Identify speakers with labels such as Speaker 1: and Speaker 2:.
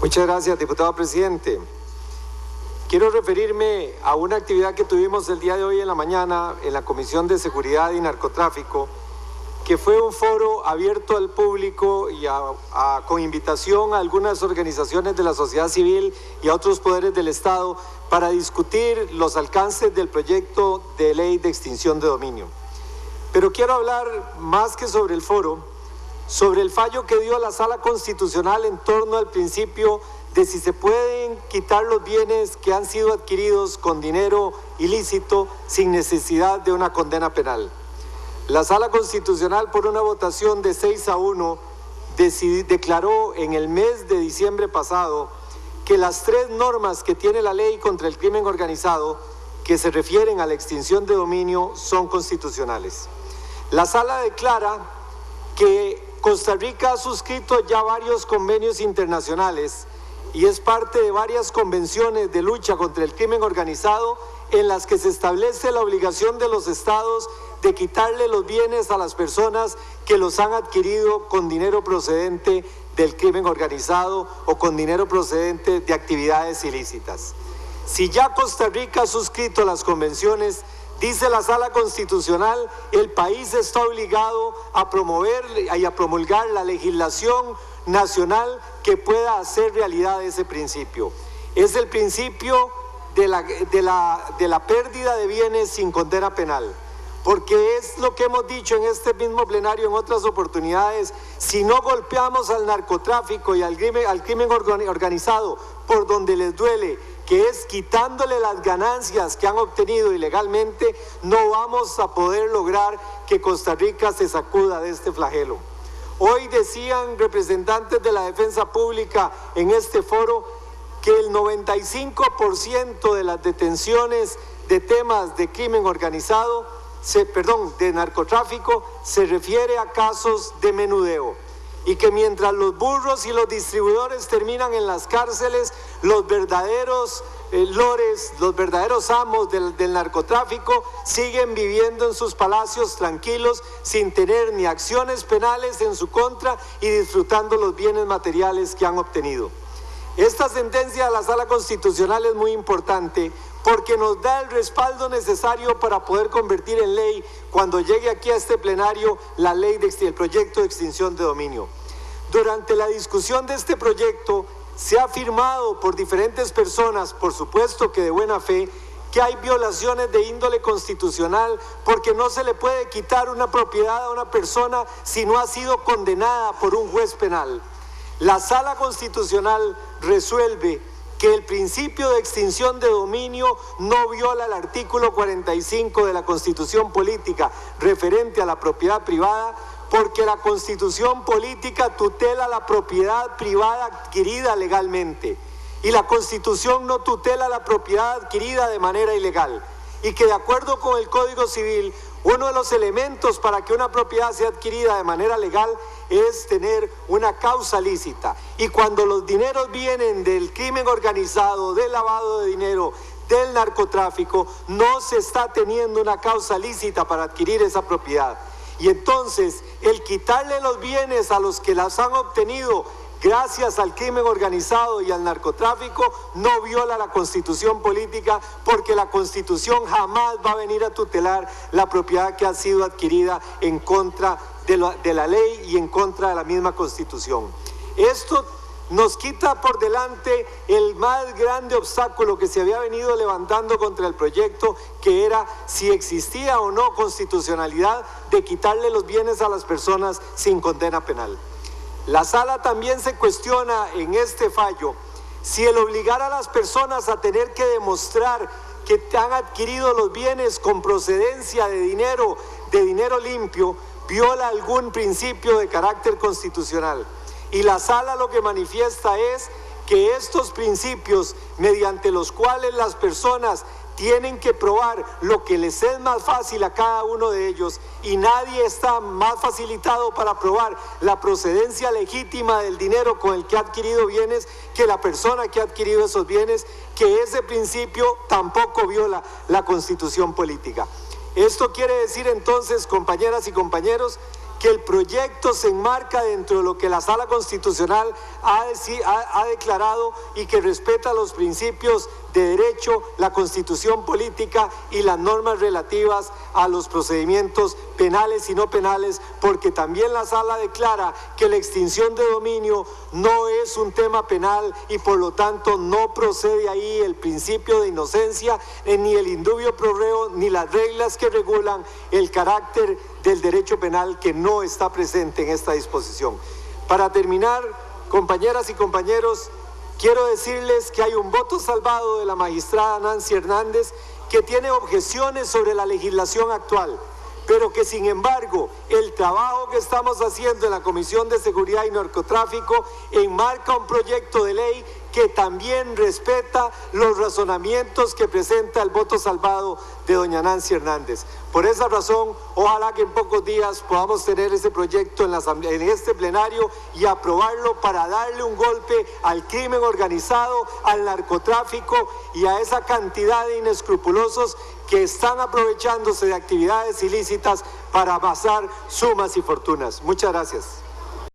Speaker 1: Muchas gracias, diputado presidente. Quiero referirme a una actividad que tuvimos el día de hoy en la mañana en la Comisión de Seguridad y Narcotráfico, que fue un foro abierto al público y con invitación a algunas organizaciones de la sociedad civil y a otros poderes del Estado para discutir los alcances del proyecto de ley de extinción de dominio. Pero quiero hablar más que sobre el foro, sobre el fallo que dio la Sala Constitucional en torno al principio de si se pueden quitar los bienes que han sido adquiridos con dinero ilícito sin necesidad de una condena penal. La Sala Constitucional, por una votación de 6-1, declaró en el mes de diciembre pasado que las 3 normas que tiene la ley contra el crimen organizado que se refieren a la extinción de dominio son constitucionales. La Sala declara que Costa Rica ha suscrito ya varios convenios internacionales y es parte de varias convenciones de lucha contra el crimen organizado en las que se establece la obligación de los estados de quitarle los bienes a las personas que los han adquirido con dinero procedente del crimen organizado o con dinero procedente de actividades ilícitas. Si ya Costa Rica ha suscrito las convenciones, dice la Sala Constitucional, el país está obligado a promover y a promulgar la legislación nacional que pueda hacer realidad ese principio. Es el principio de la pérdida de bienes sin condena penal, porque es lo que hemos dicho en este mismo plenario en otras oportunidades: si no golpeamos al narcotráfico y al crimen organizado por donde les duele, que es quitándole las ganancias que han obtenido ilegalmente, no vamos a poder lograr que Costa Rica se sacuda de este flagelo. Hoy decían representantes de la defensa pública en este foro que el 95% de las detenciones de temas de crimen organizado, de narcotráfico, se refiere a casos de menudeo. Y que mientras los burros y los distribuidores terminan en las cárceles, los verdaderos lores, los verdaderos amos del narcotráfico siguen viviendo en sus palacios tranquilos, sin tener ni acciones penales en su contra y disfrutando los bienes materiales que han obtenido. Esta sentencia de la Sala Constitucional es muy importante porque nos da el respaldo necesario para poder convertir en ley, cuando llegue aquí a este plenario, la ley el proyecto de extinción de dominio. Durante la discusión de este proyecto se ha afirmado por diferentes personas, por supuesto que de buena fe, que hay violaciones de índole constitucional porque no se le puede quitar una propiedad a una persona si no ha sido condenada por un juez penal. La Sala Constitucional resuelve que el principio de extinción de dominio no viola el artículo 45 de la Constitución Política referente a la propiedad privada, porque la Constitución Política tutela la propiedad privada adquirida legalmente y la Constitución no tutela la propiedad adquirida de manera ilegal, y que de acuerdo con el Código Civil, uno de los elementos para que una propiedad sea adquirida de manera legal es tener una causa lícita. Y cuando los dineros vienen del crimen organizado, del lavado de dinero, del narcotráfico, no se está teniendo una causa lícita para adquirir esa propiedad. Y entonces, el quitarle los bienes a los que las han obtenido gracias al crimen organizado y al narcotráfico no viola la Constitución Política, porque la Constitución jamás va a venir a tutelar la propiedad que ha sido adquirida en contra de la ley y en contra de la misma Constitución. Esto nos quita por delante el más grande obstáculo que se había venido levantando contra el proyecto, que era si existía o no constitucionalidad de quitarle los bienes a las personas sin condena penal. La Sala también se cuestiona en este fallo si el obligar a las personas a tener que demostrar que han adquirido los bienes con procedencia de dinero limpio, viola algún principio de carácter constitucional. Y la Sala lo que manifiesta es que estos principios, mediante los cuales las personas tienen que probar lo que les es más fácil a cada uno de ellos, y nadie está más facilitado para probar la procedencia legítima del dinero con el que ha adquirido bienes que la persona que ha adquirido esos bienes, que ese principio tampoco viola la Constitución Política. Esto quiere decir entonces, compañeras y compañeros, que el proyecto se enmarca dentro de lo que la Sala Constitucional ha declarado y que respeta los principios de derecho, la Constitución política y las normas relativas a los procedimientos penales y no penales, porque también la Sala declara que la extinción de dominio no es un tema penal y por lo tanto no procede ahí el principio de inocencia, ni el indubio pro reo, ni las reglas que regulan el carácter del derecho penal que no está presente en esta disposición. Para terminar, compañeras y compañeros, quiero decirles que hay un voto salvado de la magistrada Nancy Hernández que tiene objeciones sobre la legislación actual, pero que sin embargo el trabajo que estamos haciendo en la Comisión de Seguridad y Narcotráfico enmarca un proyecto de ley que también respeta los razonamientos que presenta el voto salvado de doña Nancy Hernández. Por esa razón, ojalá que en pocos días podamos tener ese proyecto en este plenario y aprobarlo para darle un golpe al crimen organizado, al narcotráfico y a esa cantidad de inescrupulosos que están aprovechándose de actividades ilícitas para amasar sumas y fortunas. Muchas gracias.